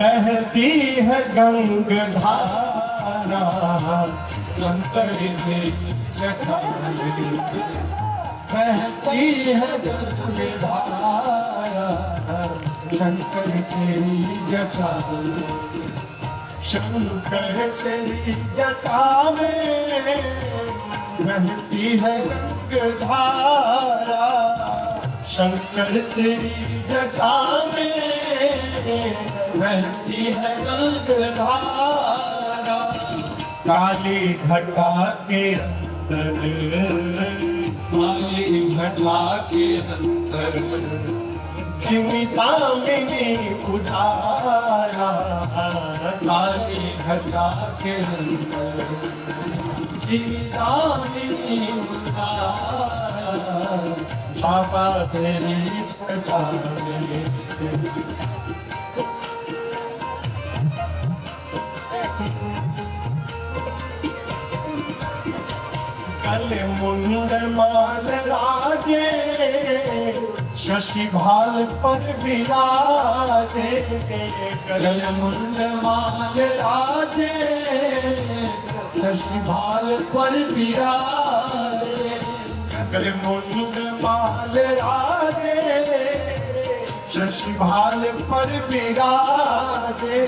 बहती है गंगधारा शंकर की जटा बहती है गंगधारा शंकर तेरी जटा शंकर तेरी जटा में बहती है गंगधारा शंकर तेरी जटा में बहती है गंगधारा काली घटा के अंदर काली घटा के अंदर चिमितामिनी उधारा काली घटा के अंदर चिमितामिनी उधारा बाबा तेरी जटा में कल मुंड माल राजे शशि भाल पर विराजे कल मुंड माल राजे शशि भाल पर विराजे कल मुंड माल राजे शशि भाल पर विराजे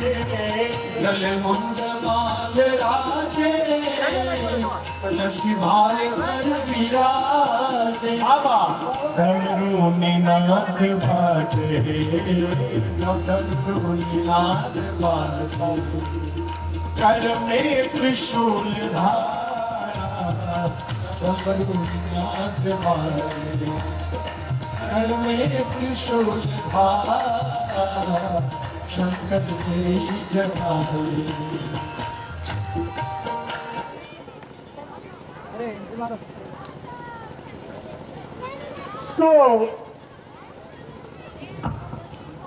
कल मुंड माल राजे शशि भाल पर विराजे बाबा धरुनी नाथ बाजे धरुनी नाथ बाजे कर में त्रिशूल धारा धरुनी नाथ बाजे कर में त्रिशूल धारा शंकर तेरी जटा तो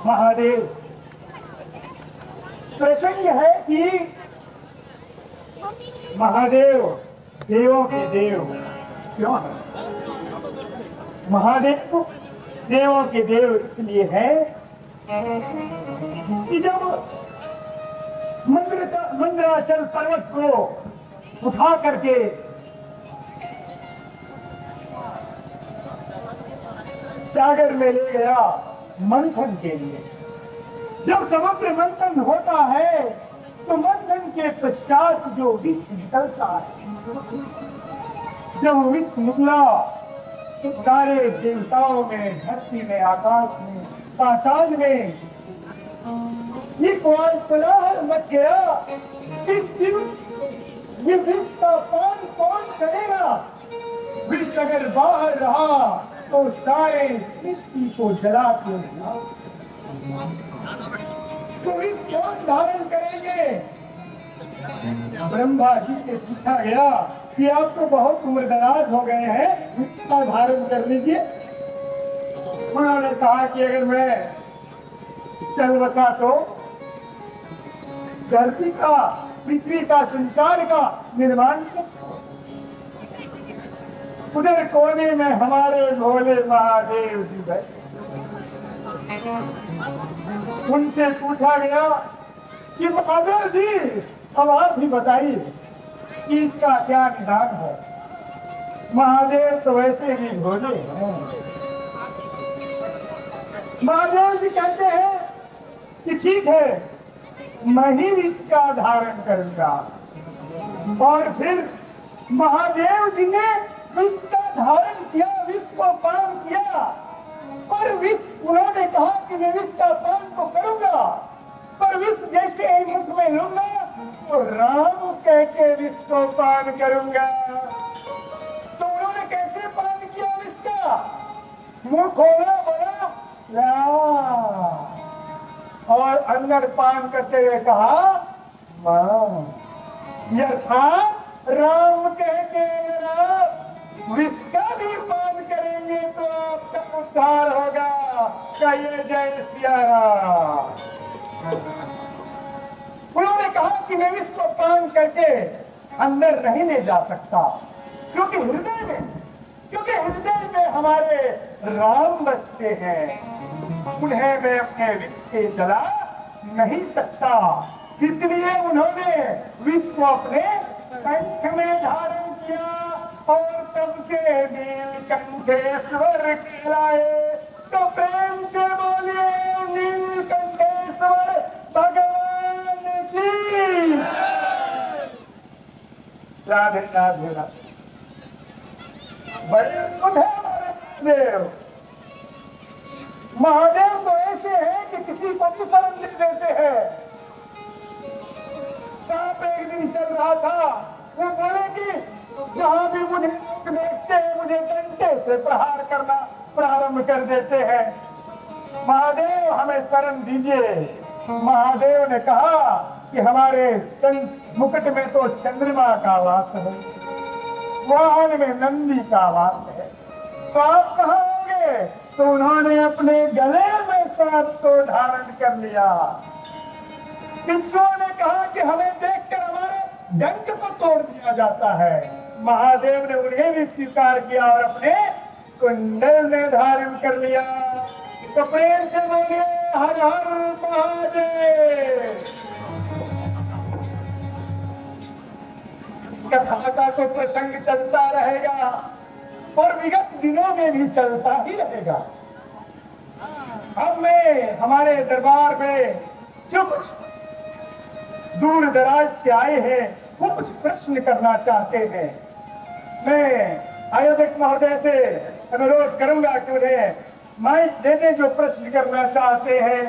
महादेव प्रसंग है कि महादेव देवों के देव क्यों है? महादेव देवों के देव इसलिए है कि जब मंदराचल पर्वत को उठा करके सागर में ले गया मंथन के लिए। जब समुद्र मंथन होता है तो मंथन के पश्चात जो विष निकलता है, जब विष निकला सारे देवताओं में, धरती में, आकाश में, पाताल में ये कोलाहल मच गया। ये विष का पान कौन करेगा? विष अगर बाहर रहा तो सारे सृष्टि को जला के तो इस कौन धारण करेंगे? ब्रह्मा जी से पूछा गया कि आप तो बहुत उम्रदराज हो गए हैं, इसका धारण कर लीजिए। उन्होंने कहा कि अगर मैं चल बसा तो धरती का, पृथ्वी का, संसार का निर्माण कैसे हो? उधर कोने में हमारे भोले महादेव जी बैठे। उनसे पूछा गया कि महादेव जी अब आप ही बताइए कि इसका क्या निदान है। महादेव तो वैसे ही भोले हैं। महादेव जी कहते हैं कि ठीक है, मैं ही इसका धारण करूंगा। और फिर महादेव जी ने विष का धारण किया, विष को पान किया। पर विष, उन्होंने कहा कि मैं विष का पान तो करूंगा, पर विष जैसे ही मुख में लूंगा तो राम कह के विष को पान करूंगा। तो उन्होंने कैसे पान किया विष का? मुंह खोला, बोला राम, और अंदर पान करते हुए कहा मां। यथार्थ राम कह के विष का भी पान करेंगे तो आपका उद्धार होगा। कहिए जय सिया राम। उन्होंने कहा कि मैं विष को पान करके अंदर नहीं ले जा सकता, क्योंकि हृदय में हमारे राम बसते हैं। उन्हें मैं अपने विष से जला नहीं सकता, इसलिए उन्होंने विष को अपने कंठ में धारण किया और तब से नीलकंठेश्वर कहलाए। तो प्रेम से बोलिए नीलकंठेश्वर भगवान की। राधे राधे राधे। बड़े अद्भुत है हमारे महादेव। महादेव तो ऐसे हैं कि किसी को भी शरण नहीं देते हैं। सांप एक दिन चल रहा था, वो बोले कि जहां भी मुझे लोग देखते हैं मुझे डंडे से प्रहार करना प्रारंभ कर देते हैं। महादेव हमें शरण दीजिए। महादेव ने कहा कि हमारे मुकुट में तो चंद्रमा का वास है, वाहन में नंदी का वास है, तो आप कहाँ होंगे? तो उन्होंने अपने गले में सांप को धारण कर लिया। बिच्छुओं ने कहा कि हमें देखकर हमारे डंक को तोड़ दिया जाता है। महादेव ने उन्हें भी स्वीकार किया और अपने कुंडल में धारण कर लिया। तो प्रेम से बोलिए हर हर महादेव। कथा का तो प्रसंग चलता रहेगा और विगत दिनों में भी चलता ही रहेगा। अब मैं हमारे दरबार में जो कुछ दूर दराज से आए हैं वो कुछ प्रश्न करना चाहते हैं। मैं आयोजक महोदय से अनुरोध करूंगा कि उन्हें माइक दे दें जो प्रश्न करना चाहते हैं।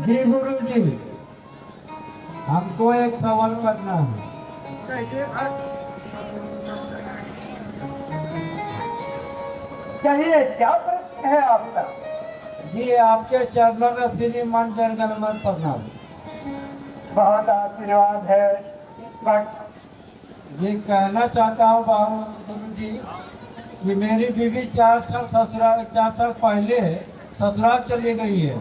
जी गुरु जी, हमको एक सवाल करना है। कहिए क्या प्रश्न है आपका? जी आपके चरणों में श्रीमान दरगनमन प्रणाम। बहुत आशीर्वाद है। ये कहना चाहता हूँ बाबू गुरु जी कि मेरी बीवी 4 साल पहले ससुराल चली गई है।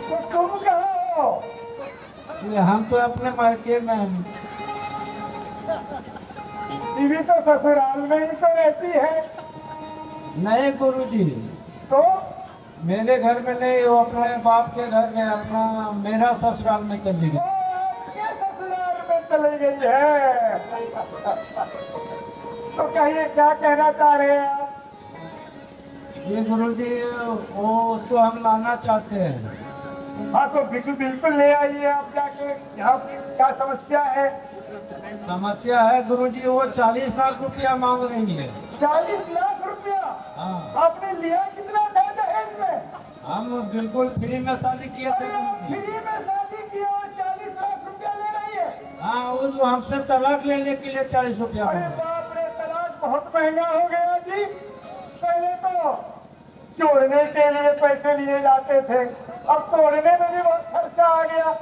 तो तुम कहाँ हो? ये हम तो अपने मायके में हैं। बीवी तो ससुराल में ही तो रहती है। नहीं गुरु जी, तो मेरे घर में नहीं, वो अपने बाप के घर में, अपना मेरा ससुराल में चली गई। आपके ससुराल में चली गई है। तो कहिए क्या कहना चाह रहे हैं आप? ये गुरु जी वो तो हम लाना चाहते हैं। हाँ तो बिल्कुल ले आइए आप जाके। यहाँ क्या समस्या है? समस्या है गुरु जी, वो 40 लाख रुपया मांग रही है। 40 लाख रुपया? हाँ, आपने लिया कितना था दहेज में? हम बिल्कुल फ्री में शादी किए थे अरे आप गुरु जी। फ्री में शादी की और 40 लाख रुपया ले रही है? हाँ, वो जो हमसे तलाक लेने के लिए 40 रुपया अरे मांगे। बाप रे, तलाक बहुत महंगा हो गया जी। पहले तो जोड़ने के लिए पैसे लिए जाते थे, अब तोड़ने में भी बहुत खर्चा आ गया।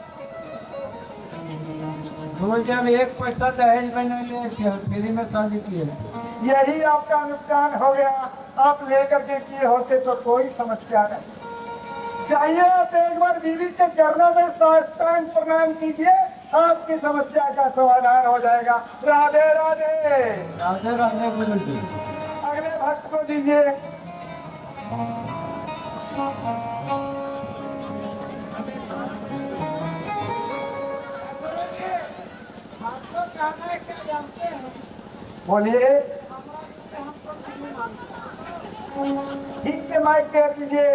गुरु जी हम एक पैसा दहेज में नहीं लिए थे, फ्री में शादी किए। यही आपका नुकसान हो गया। आप लेकर के किए होते तो कोई समस्या नहीं। चाहिए आप एक बार बीवी के चरणों में साष्टांग प्रणाम कीजिए, आपकी समस्या का समाधान हो जाएगा। राधे राधे। राधे राधे गुरु जी। अगले भक्त को दीजिए। बोलिए। ठीक से माइक दे दीजिए।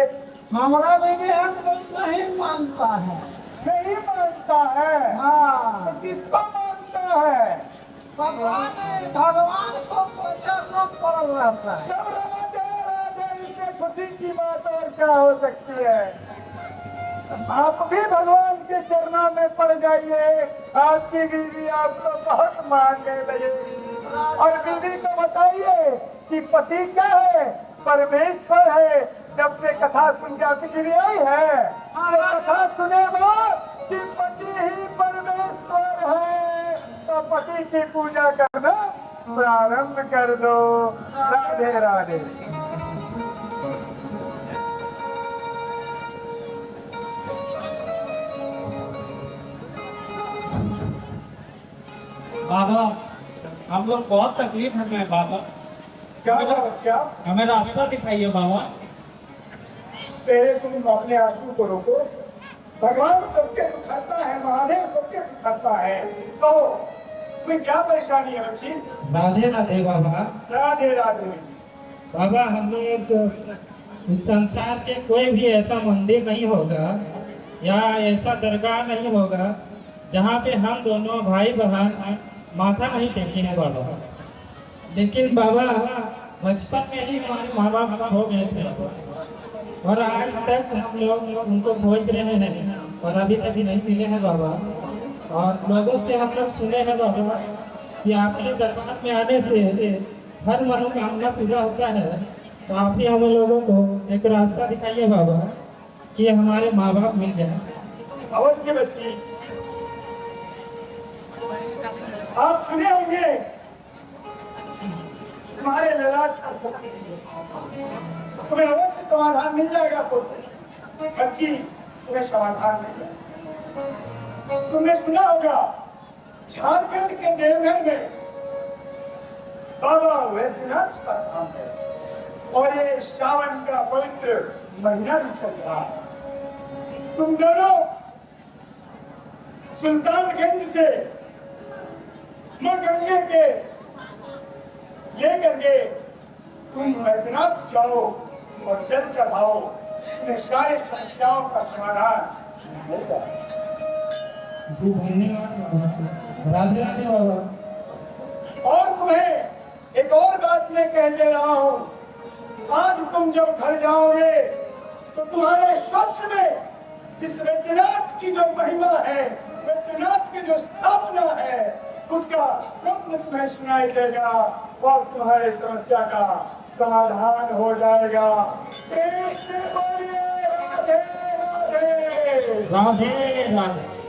हमारा बीवी हमको नहीं मानता है। नहीं मानता है? हाँ, तो किसको मानता है? भगवान को चरणों पर रहता है। जब राधे राधे, इससे खुशी की बात और क्या हो सकती है? आप भी भगवान के चरणों में पड़ जाइए। आपकी बीवी आपको बहुत मानने लगेगी। और बीवी को बताइए कि पति क्या है? परमेश्वर है। जब से कथा सुन के आपकी गिरी आई है तो कथा सुनेगा कि पति ही परमेश्वर है, तो पति की पूजा करना प्रारंभ कर दो। राधे राधे। बाबा हम लोग बहुत तकलीफ में बाबा, क्या हुआ बच्चा? हमें रास्ता दिखाइए बाबा। पहले तुम अपने आंसू को रोको। भगवान सबके सुखाता है, महादेव सबके सुखाता है। तो तुम्हें क्या परेशानी है बच्ची? राधे राधे बाबा। राधे राधे। बाबा हम लोग इस संसार के कोई भी ऐसा मंदिर नहीं होगा या ऐसा दरगाह नहीं होगा जहाँ पे हम दोनों भाई बहन माथा नहीं टेके हैं बाबा। लेकिन बाबा बचपन में ही हमारे माँ बाप हो गए थे और आज तक हम लोग उनको खोज रहे हैं और अभी तक नहीं मिले हैं बाबा। और लोगों से हम लोग सुने हैं बाबा कि आपके दरबार में आने से हर मनोकामना पूरा होता है। तो आप ही हम लोगों को एक रास्ता दिखाइए बाबा कि हमारे माँ बाप मिल जाए। अवश्य बच्ची। आप सुने होंगे तुम्हारे ललाट का तुम्हें अवश्य समाधान मिल जाएगा। बच्ची तुम्हें समाधान मिल जाएगा। तुमने सुना होगा झारखंड के देवघर में बाबा वैद्यनाथ का धाम है और ये सावन का पवित्र महीना भी चल रहा है। तुम दोनों सुल्तानगंज से मां गंगे के लेकर के तुम वैद्यनाथ जाओ और जल चढ़ाओ, तुम्हें सारी समस्याओं का समाधान होगा। धन्यवाद बाबा। राधे राधे बाबा। और तुम्हें एक और बात मैं कह दे रहा हूँ, आज तुम जब घर जाओगे तो तुम्हारे स्वप्न में इस वैद्यनाथ की जो महिमा है, वैद्यनाथ की जो स्थापना है, उसका स्वप्न तुम्हें सुनाई देगा और तुम्हारी समस्या का समाधान हो जाएगा। प्रेम से बोलिए राधे राधे। राधे राधे।